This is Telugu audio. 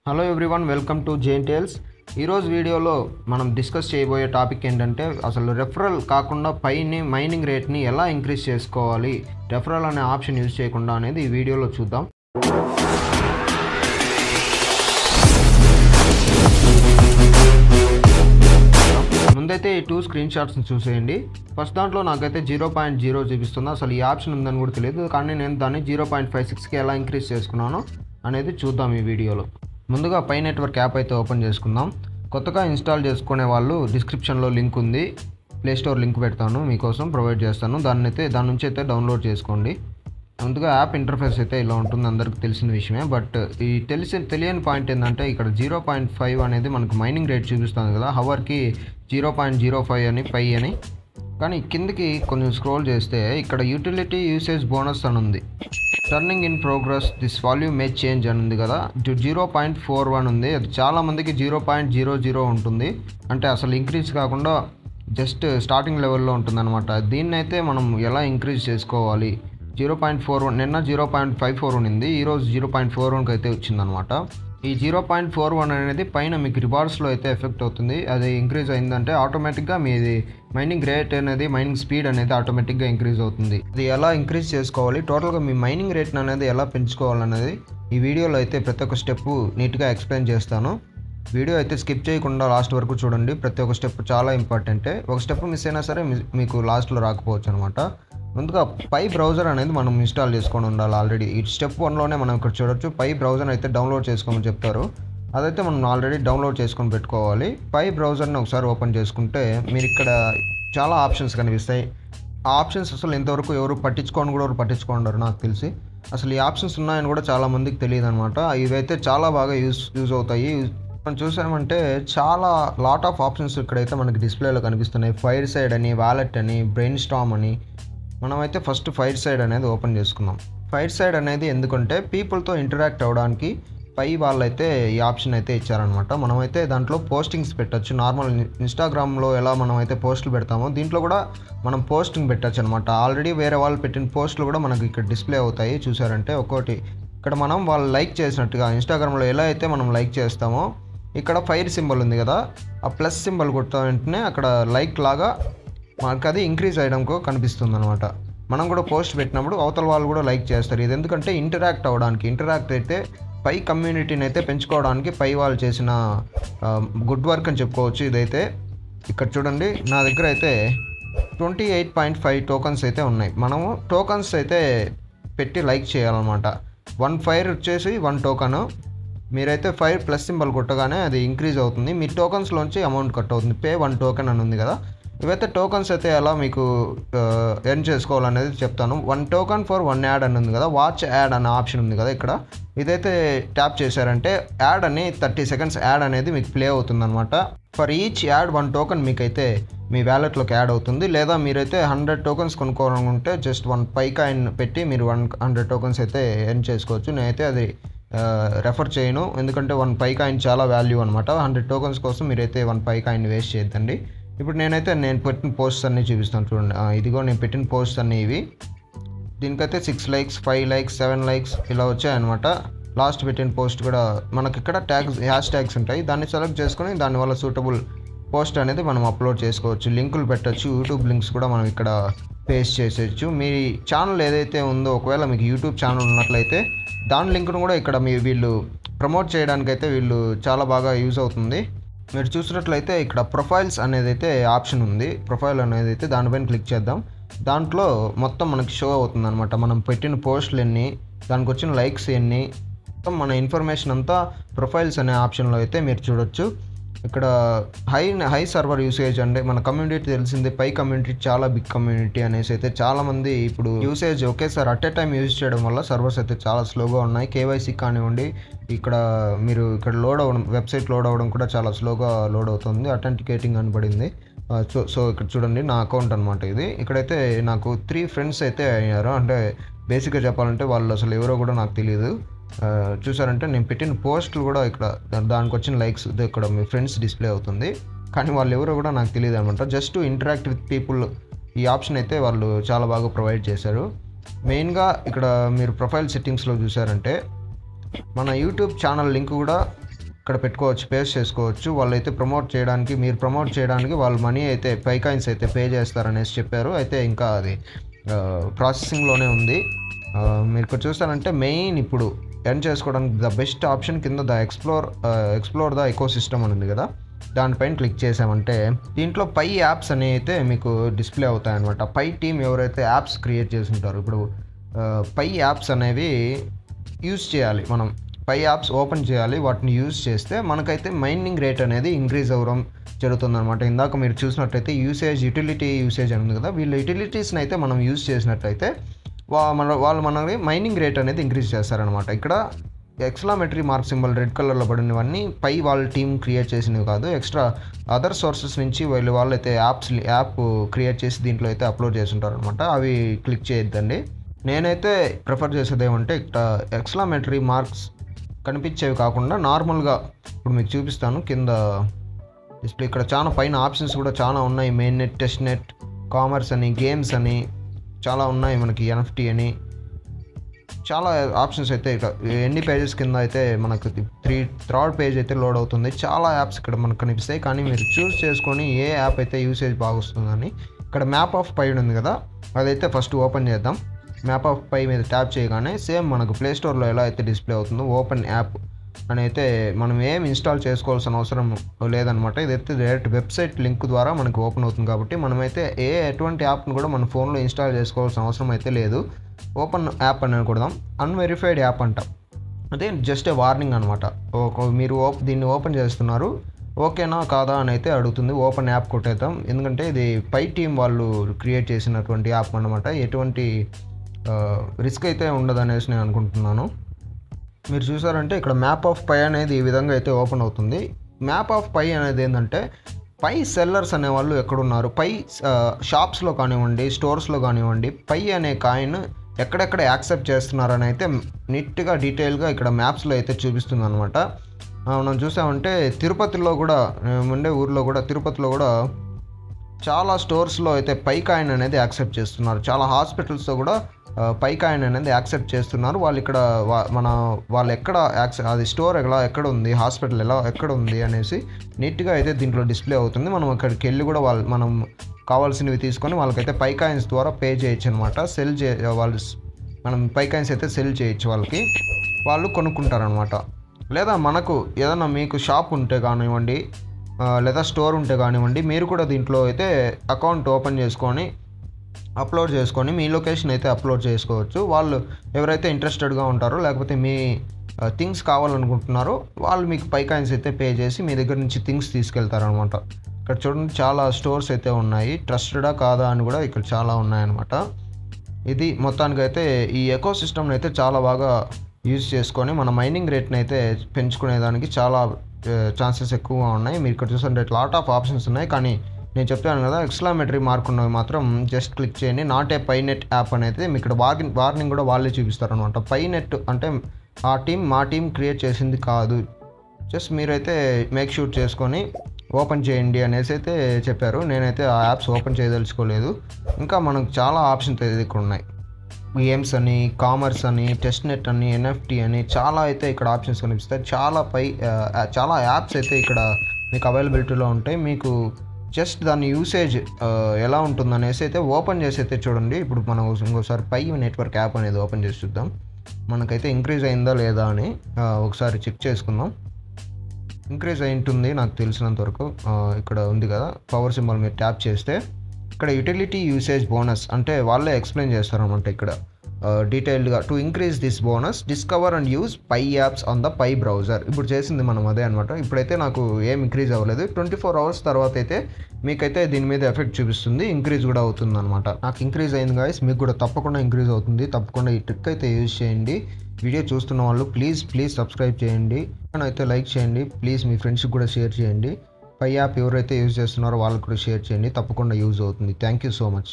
Hello everyone, welcome to Jain tales. ఈరోజు వీడియోలో మనం డిస్కస్ చేయబోయే టాపిక్ ఏంటంటే అసలు రెఫరల్ కాకుండా పైని మైనింగ్ రేట్ని ఎలా ఇంక్రీజ్ చేసుకోవాలి, రెఫరల్ అనే ఆప్షన్ యూజ్ చేయకుండా అనేది ఈ వీడియోలో చూద్దాం. ముందైతే ఈ 2 స్క్రీన్ షాట్స్ని చూసేయండి. ఫస్ట్ దాంట్లో నాకైతే 0.0 చూపిస్తుంది. అసలు ఈ ఆప్షన్ ఉందని కూడా తెలియదు, కానీ నేను దాన్ని 0.56కి ఎలా ఇంక్రీజ్ చేసుకున్నాను అనేది చూద్దాం ఈ వీడియోలో. ముందుగా పై నెట్వర్క్ యాప్ అయితే ఓపెన్ చేసుకుందాం. కొత్తగా ఇన్స్టాల్ చేసుకునే వాళ్ళు డిస్క్రిప్షన్లో లింక్ ఉంది, ప్లేస్టోర్ లింక్ పెడతాను, మీకోసం ప్రొవైడ్ చేస్తాను. దాని నుంచి అయితే డౌన్లోడ్ చేసుకోండి. ముందుగా యాప్ ఇంటర్ఫేస్ అయితే ఇలా ఉంటుంది, అందరికీ తెలిసిన విషయమే. బట్ ఈ తెలియని పాయింట్ ఏంటంటే ఇక్కడ 0.5 అనేది మనకు మైనింగ్ రేట్ చూపిస్తుంది కదా, హవర్కి 0.05 అని పై అని. కానీ కిందకి కొంచెం స్క్రోల్ చేస్తే ఇక్కడ యూటిలిటీ యూసేజ్ బోనస్ అని ఉంది. Turning in progress this volume May change అని ఉంది కదా, 0.41 ఉంది. అది చాలామందికి 0.00 ఉంటుంది, అంటే అసలు ఇంక్రీజ్ కాకుండా జస్ట్ స్టార్టింగ్ లెవెల్లో ఉంటుంది అనమాట. దీన్ని అయితే మనం ఎలా ఇంక్రీజ్ చేసుకోవాలి? 0.41 నిన్న 0.54 ఉండింది, ఈరోజు 0.41కి అయితే వచ్చిందనమాట. ఈ 0.41 అనేది పైన మీకు రివార్డ్స్లో అయితే ఎఫెక్ట్ అవుతుంది. అది ఇంక్రీజ్ అయిందంటే ఆటోమేటిక్గా మీది మైనింగ్ రేట్ అనేది, మైనింగ్ స్పీడ్ అనేది ఆటోమేటిక్గా ఇంక్రీజ్ అవుతుంది. అది ఎలా ఇంక్రీజ్ చేసుకోవాలి, టోటల్గా మీ మైనింగ్ రేట్ అనేది ఎలా పెంచుకోవాలనేది ఈ వీడియోలో అయితే ప్రతి ఒక్క స్టెప్ నీట్గా ఎక్స్ప్లెయిన్ చేస్తాను. వీడియో అయితే స్కిప్ చేయకుండా లాస్ట్ వరకు చూడండి. ప్రతి ఒక్క స్టెప్ చాలా ఇంపార్టెంటే, ఒక స్టెప్ మిస్ అయినా సరే మీకు లాస్ట్లో రాకపోవచ్చు అనమాట. ముందుగా పై బ్రౌజర్ అనేది మనం ఇన్స్టాల్ చేసుకొని ఉండాలి. ఆల్రెడీ ఈ స్టెప్ 1లోనే మనం ఇక్కడ చూడొచ్చు, పై బ్రౌజర్ అయితే డౌన్లోడ్ చేసుకోమని చెప్తారు. అదైతే మనం ఆల్రెడీ డౌన్లోడ్ చేసుకొని పెట్టుకోవాలి. పై బ్రౌజర్ని ఒకసారి ఓపెన్ చేసుకుంటే మీరు ఇక్కడ చాలా ఆప్షన్స్ కనిపిస్తాయి. ఆ ఆప్షన్స్ అసలు ఇంతవరకు ఎవరు పట్టించుకోండారు నాకు తెలిసి. అసలు ఈ ఆప్షన్స్ ఉన్నాయని కూడా చాలామందికి తెలియదు అనమాట. ఇవైతే చాలా బాగా యూజ్ అవుతాయి. మనం చూసామంటే చాలా లాట్ ఆఫ్ ఆప్షన్స్ ఇక్కడైతే మనకి డిస్ప్లేలో కనిపిస్తున్నాయి. ఫైర్ సైడ్ అని, వాలెట్ అని, బ్రెయిన్ స్టామ్ అని. మనమైతే ఫస్ట్ ఫైర్ సైడ్ అనేది ఓపెన్ చేసుకుందాం. ఫైర్ సైడ్ అనేది ఎందుకంటే పీపుల్తో ఇంటరాక్ట్ అవ్వడానికి పై వాళ్ళైతే ఈ ఆప్షన్ అయితే ఇచ్చారనమాట. మనమైతే దాంట్లో పోస్టింగ్స్ పెట్టచ్చు. నార్మల్ ఇన్స్టాగ్రామ్లో ఎలా మనమైతే పోస్టులు పెడతామో దీంట్లో కూడా మనం పోస్టింగ్ పెట్టచ్చు అనమాట. ఆల్రెడీ వేరే వాళ్ళు పెట్టిన పోస్టులు కూడా మనకి ఇక్కడ డిస్ప్లే అవుతాయి. చూసారంటే ఒక్కోటి ఇక్కడ మనం వాళ్ళు లైక్ చేసినట్టుగా ఇన్స్టాగ్రామ్లో ఎలా అయితే మనం లైక్ చేస్తామో ఇక్కడ ఫైర్ సింబల్ ఉంది కదా, ఆ ప్లస్ సింబల్ కొట్టిన వెంటనే అక్కడ లైక్ లాగా మనకు అది ఇంక్రీజ్ అయ్యడంకో కనిపిస్తుంది అనమాట. మనం కూడా పోస్ట్ పెట్టినప్పుడు అవతల వాళ్ళు కూడా లైక్ చేస్తారు. ఇది ఎందుకంటే ఇంటరాక్ట్ అయితే పై కమ్యూనిటీని అయితే పెంచుకోవడానికి పై వాళ్ళు చేసిన గుడ్ వర్క్ అని చెప్పుకోవచ్చు. ఇదైతే ఇక్కడ చూడండి, నా దగ్గర అయితే 28.5 టోకన్స్ అయితే ఉన్నాయి. మనము టోకన్స్ అయితే పెట్టి లైక్ చేయాలన్నమాట. 1 ఫైర్ వచ్చేసి 1 టోకన్. మీరైతే ఫైర్ ప్లస్ సింబల్ కొట్టగానే అది ఇంక్రీజ్ అవుతుంది. మీ టోకన్స్లోంచి అమౌంట్ కట్ అవుతుంది. పే 1 టోకెన్ అని ఉంది కదా, ఇవైతే టోకన్స్ అయితే ఎలా మీకు ఎర్న్ చేసుకోవాలనేది చెప్తాను. 1 టోకన్ ఫర్ 1 యాడ్ అని ఉంది కదా, వాచ్ యాడ్ అనే ఆప్షన్ ఉంది కదా ఇక్కడ. ఇదైతే ట్యాప్ చేశారంటే యాడ్ అని 30 సెకండ్స్ యాడ్ అనేది మీకు ప్లే అవుతుంది అనమాట. ఫర్ ఈచ్ యాడ్ 1 టోకన్ మీకైతే మీ వ్యాలెట్లోకి యాడ్ అవుతుంది. లేదా మీరైతే 100 టోకన్స్ కొనుక్కోవాలనుకుంటే జస్ట్ 1 పై కాయిన్ పెట్టి మీరు 100 టోకన్స్ అయితే ఎర్న్ చేసుకోవచ్చు. నేనైతే అది రెఫర్ చేయను, ఎందుకంటే 1 పై కాయిన్ చాలా వాల్యూ అనమాట. 100 టోకన్స్ కోసం మీరైతే 1 పై కాయిన్ వేస్ట్ చేయొద్దండి. ఇప్పుడు నేను పెట్టిన పోస్ట్స్ అన్నీ చూపిస్తాను చూడండి. ఇదిగో నేను పెట్టిన పోస్ట్స్ అన్నీ ఇవి. దీనికైతే 6 లైక్స్, 5 లైక్స్, 7 లైక్స్ ఇలా వచ్చాయన్నమాట. లాస్ట్ పెట్టిన పోస్ట్ కూడా మనకి ఇక్కడ హ్యాష్ ట్యాగ్స్ ఉంటాయి. దాన్ని సెలెక్ట్ చేసుకొని దానివల్ల సూటబుల్ పోస్ట్ అనేది మనం అప్లోడ్ చేసుకోవచ్చు. లింకులు పెట్టచ్చు, యూట్యూబ్ లింక్స్ కూడా మనం ఇక్కడ పేస్ట్ చేసేయచ్చు. మీ ఛానల్ ఏదైతే ఉందో, ఒకవేళ మీకు యూట్యూబ్ ఛానల్ ఉన్నట్లయితే దాని లింక్ను కూడా ఇక్కడ వీళ్ళు ప్రమోట్ చేయడానికైతే వీళ్ళు చాలా బాగా యూజ్ అవుతుంది. మీరు చూసినట్లయితే ఇక్కడ ప్రొఫైల్స్ అనేది అయితే ఆప్షన్ ఉంది. ప్రొఫైల్ అనేది అయితే దానిపైన క్లిక్ చేద్దాం. దాంట్లో మొత్తం మనకి షో అవుతుంది అనమాట. మనం పెట్టిన పోస్టులు ఎన్ని, దానికి వచ్చిన లైక్స్ ఎన్ని, మొత్తం మన ఇన్ఫర్మేషన్ అంతా ప్రొఫైల్స్ అనే ఆప్షన్లో అయితే మీరు చూడొచ్చు. ఇక్కడ హై సర్వర్ యూసేజ్ అంటే మన కమ్యూనిటీ తెలిసిందే, పై కమ్యూనిటీ చాలా బిగ్ కమ్యూనిటీ అనేసి అయితే చాలామంది ఇప్పుడు యూసేజ్ ఒకేసారి అట్ ఏ టైం యూజ్ చేయడం వల్ల సర్వర్స్ అయితే చాలా స్లోగా ఉన్నాయి. కేవైసీ కానివ్వండి, మీరు ఇక్కడ వెబ్సైట్ లోడ్ అవ్వడం కూడా చాలా స్లోగా లోడ్ అవుతుంది. అథెంటికేటింగ్ అని పడింది. సో ఇక్కడ చూడండి, నా అకౌంట్ అనమాట ఇది. ఇక్కడైతే నాకు 3 ఫ్రెండ్స్ అయితే అయ్యారు. అంటే బేసిక్గా చెప్పాలంటే వాళ్ళు అసలు ఎవరో కూడా నాకు తెలియదు. చూసారంటే నేను పెట్టిన పోస్టులు కూడా ఇక్కడ దానికి వచ్చిన లైక్స్ ఇక్కడ మీ ఫ్రెండ్స్ డిస్ప్లే అవుతుంది. కానీ వాళ్ళు ఎవరో కూడా నాకు తెలియదు అనమాట. జస్ట్ ఇంటరాక్ట్ విత్ పీపుల్ ఈ ఆప్షన్ అయితే వాళ్ళు చాలా బాగా ప్రొవైడ్ చేశారు. మెయిన్గా ఇక్కడ మీరు ప్రొఫైల్ సెట్టింగ్స్లో చూసారంటే మన యూట్యూబ్ ఛానల్ లింక్ కూడా ఇక్కడ పెట్టుకోవచ్చు, పేస్ట్ చేసుకోవచ్చు. వాళ్ళైతే ప్రమోట్ చేయడానికి, మీరు ప్రమోట్ చేయడానికి వాళ్ళు మనీ అయితే పైకాయిన్స్ అయితే పే చేస్తారనేసి చెప్పారు. అయితే ఇంకా అది ప్రాసెసింగ్లోనే ఉంది. మీరు ఇక్కడ చూస్తారంటే మెయిన్ ఇప్పుడు ఎర్న్ చేసుకోవడానికి ద బెస్ట్ ఆప్షన్ కింద the explore the eco system అని ఉంది కదా, దానిపైన క్లిక్ చేసామంటే దీంట్లో పై యాప్స్ అనేవి అయితే మీకు డిస్ప్లే అవుతాయి అనమాట. పై టీం ఎవరైతే యాప్స్ క్రియేట్ చేసి ఉంటారో, ఇప్పుడు పై యాప్స్ అనేవి యూజ్ చేయాలి. మనం పై యాప్స్ ఓపెన్ చేయాలి. వాటిని యూజ్ చేస్తే మనకైతే మైనింగ్ రేట్ అనేది ఇంక్రీజ్ అవ్వడం జరుగుతుందన్నమాట. ఇందాక మీరు చూసినట్టయితే యూటిలిటీ యూసేజ్ అని ఉంది కదా, వీళ్ళ యూటిలిటీస్ని అయితే మనం యూజ్ చేసినట్టయితే వాళ్ళు మనకి మైనింగ్ రేట్ అనేది ఇంక్రీజ్ చేస్తారనమాట. ఇక్కడ ఎక్స్క్లమేటరీ మార్క్ సింబల్ రెడ్ కలర్లో పడినవన్నీ పై వాళ్ళ టీం క్రియేట్ చేసినవి కాదు, ఎక్స్ట్రా అదర్ సోర్సెస్ నుంచి వాళ్ళైతే యాప్ క్రియేట్ చేసి దీంట్లో అయితే అప్లోడ్ చేసి ఉంటారనమాట. అవి క్లిక్ చేయొద్దండి. నేనైతే ప్రిఫర్ చేసేది ఏమంటే ఇక్కడ ఎక్స్క్లమేటరీ మార్క్స్ కనిపించేవి కాకుండా నార్మల్గా ఇప్పుడు మీకు చూపిస్తాను. కింద డిస్ప్లే ఇక్కడ చాలా పైన ఆప్షన్స్ కూడా చాలా ఉన్నాయి. Main net, test net, commerce అని, గేమ్స్ అని చాలా ఉన్నాయి. మనకి NFT అని చాలా ఆప్షన్స్ అయితే ఇక్కడ ఎన్ని పేజెస్ కింద అయితే మనకు థర్డ్ పేజ్ అయితే లోడ్ అవుతుంది. చాలా యాప్స్ ఇక్కడ మనకు కనిపిస్తాయి. కానీ మీరు చూస్ చేసుకొని ఏ యాప్ అయితే యూసేజ్ బాగా వస్తుందని. ఇక్కడ మ్యాప్ ఆఫ్ పై ఉంది కదా, అదైతే ఫస్ట్ ఓపెన్ చేద్దాం. మ్యాప్ ఆఫ్ పై మీద ట్యాప్ చేయగానే సేమ్ మనకు ప్లేస్టోర్లో ఎలా అయితే డిస్ప్లే అవుతుందో ఓపెన్ యాప్ అని అయితే మనం ఏం ఇన్స్టాల్ చేసుకోవాల్సిన అవసరం లేదనమాట. ఇదైతే డైరెక్ట్ వెబ్సైట్ లింక్ ద్వారా మనకు ఓపెన్ అవుతుంది. కాబట్టి మనమైతే ఎటువంటి యాప్ను కూడా మన ఫోన్లో ఇన్స్టాల్ చేసుకోవాల్సిన అవసరం అయితే లేదు. ఓపెన్ యాప్ అని కొడదాం. అన్వెరిఫైడ్ యాప్ అంట, అదే జస్ట్ ఏ వార్నింగ్ అనమాట. మీరు దీన్ని ఓపెన్ చేస్తున్నారు, ఓకేనా కాదా అని అయితే అడుగుతుంది. ఓపెన్ యాప్ కొట్టేద్దాం, ఎందుకంటే ఇది పై టీం వాళ్ళు క్రియేట్ చేసినటువంటి యాప్ అనమాట. ఎటువంటి రిస్క్ అయితే ఉండదు అనేసి నేను అనుకుంటున్నాను. మీరు చూసారంటే ఇక్కడ మ్యాప్ ఆఫ్ పై అనేది ఈ విధంగా అయితే ఓపెన్ అవుతుంది. మ్యాప్ ఆఫ్ పై అనేది ఏంటంటే పై సెల్లర్స్ అనేవాళ్ళు ఎక్కడున్నారు, పై షాప్స్లో కానివ్వండి, స్టోర్స్లో కానివ్వండి, పై అనే కాయిన్ ఎక్కడెక్కడ యాక్సెప్ట్ చేస్తున్నారని అయితే నీట్గా డీటెయిల్గా ఇక్కడ మ్యాప్స్లో అయితే చూపిస్తుంది అనమాట. మనం చూసామంటే తిరుపతిలో కూడా, ఉండే ఊర్లో కూడా, తిరుపతిలో కూడా చాలా స్టోర్స్లో అయితే పై కాయిన్ అనేది యాక్సెప్ట్ చేస్తున్నారు. చాలా హాస్పిటల్స్తో కూడా పై కాయిన్ అనేది యాక్సెప్ట్ చేస్తున్నారు. వాళ్ళు ఇక్కడ వాళ్ళు ఎక్కడ అది స్టోర్ ఎక్కడ ఉంది, హాస్పిటల్ ఎక్కడ ఉంది అనేసి నీట్గా అయితే దీంట్లో డిస్ప్లే అవుతుంది. మనం అక్కడికి వెళ్ళి కూడా మనం కావాల్సినవి తీసుకొని వాళ్ళకైతే పై కాయిన్స్ ద్వారా పే చేయొచ్చు అనమాట. మనం పై కాయిన్స్ అయితే సెల్ చేయొచ్చు వాళ్ళకి, వాళ్ళు కొనుక్కుంటారనమాట. లేదా మనకు ఏదైనా మీకు షాప్ ఉంటే కానివ్వండి, లేదా స్టోర్ ఉంటే కానివ్వండి, మీరు కూడా దీంట్లో అయితే అకౌంట్ ఓపెన్ చేసుకొని అప్లోడ్ చేసుకొని మీ లొకేషన్ అయితే అప్లోడ్ చేసుకోవచ్చు. వాళ్ళు ఎవరైతే ఇంట్రెస్టెడ్గా ఉంటారో, లేకపోతే మీ థింగ్స్ కావాలనుకుంటున్నారో వాళ్ళు మీకు పై కాయిన్స్ అయితే పే చేసి మీ దగ్గర నుంచి థింగ్స్ తీసుకెళ్తారనమాట. ఇక్కడ చూడండి చాలా స్టోర్స్ అయితే ఉన్నాయి. ట్రస్టెడా కాదా అని కూడా ఇక్కడ చాలా ఉన్నాయన్నమాట. ఇది మొత్తానికైతే ఈ ఎకో సిస్టమ్ని అయితే చాలా బాగా యూజ్ చేసుకొని మన మైనింగ్ రేట్ని అయితే పెంచుకునేదానికి చాలా ఛాన్సెస్ ఎక్కువగా ఉన్నాయి. మీరు ఇక్కడ చూస్తుంటే లాట్ ఆఫ్ ఆప్షన్స్ ఉన్నాయి. కానీ నేను చెప్తాను కదా, ఎక్స్క్లమేటరీ మార్క్ ఉన్నవి మాత్రం జస్ట్ క్లిక్ చేయండి. Not a Pi net app అనేది మీకు ఇక్కడ వార్నింగ్ కూడా వాళ్ళే చూపిస్తారు అనమాట. పై నెట్ అంటే మా టీం క్రియేట్ చేసింది కాదు, జస్ట్ మీరైతే మేక్ షూట్ చేసుకొని ఓపెన్ చేయండి అనేసి అయితే చెప్పారు. నేనైతే ఆ యాప్స్ ఓపెన్ చేయదలుచుకోలేదు. ఇంకా మనకు చాలా ఆప్షన్స్ అయితే ఇక్కడ ఉన్నాయి. గేమ్స్ అని, కామర్స్ అని, టెస్ట్ నెట్ అని, NFT అని చాలా అయితే ఇక్కడ ఆప్షన్స్ కనిపిస్తాయి. చాలా యాప్స్ అయితే ఇక్కడ మీకు అవైలబిలిటీలో ఉంటాయి. మీకు జస్ట్ దాని యూసేజ్ ఎలా ఉంటుందనేసి అయితే ఓపెన్ చేసి అయితే చూడండి. ఇప్పుడు మనం ఇంకోసారి పై నెట్వర్క్ యాప్ అనేది ఓపెన్ చేసి చూద్దాం. మనకైతే ఇంక్రీజ్ అయిందా లేదా అని ఒకసారి చెక్ చేసుకుందాం. ఇంక్రీజ్ అయి ఉంటుంది నాకు తెలిసినంత వరకు. ఇక్కడ ఉంది కదా పవర్ సింబల్ మీద ట్యాప్ చేస్తే ఇక్కడ యూటిలిటీ యూసేజ్ బోనస్ అంటే వాళ్ళే ఎక్స్ప్లెయిన్ చేస్తారనమాట. ఇక్కడ డీటెయిల్డ్గా to increase this bonus discover and use Pi apps on the Pi browser. ఇప్పుడు చేసింది మనం అదే అనమాట. ఇప్పుడైతే నాకు ఏం ఇంక్రీజ్ అవ్వలేదు. 24 hours తర్వాత అయితే మీకైతే దీని మీద ఎఫెక్ట్ చూపిస్తుంది, ఇంక్రీజ్ కూడా అవుతుంది అనమాట. నాకు ఇంక్రీజ్ అయింది గాయస్, మీకు కూడా తప్పకుండా ఇంక్రీజ్ అవుతుంది. తప్పకుండా ఈ ట్రిక్ అయితే యూజ్ చేయండి. వీడియో చూస్తున్న వాళ్ళు ప్లీజ్ సబ్స్క్రైబ్ చేయండి, అయితే లైక్ చేయండి. ప్లీజ్ మీ ఫ్రెండ్స్కి కూడా షేర్ చేయండి. పై యాప్ ఎవరైతే యూజ్ చేస్తున్నారో వాళ్ళకి కూడా షేర్ చేయండి. తప్పకుండా యూజ్ అవుతుంది. Thank you so much.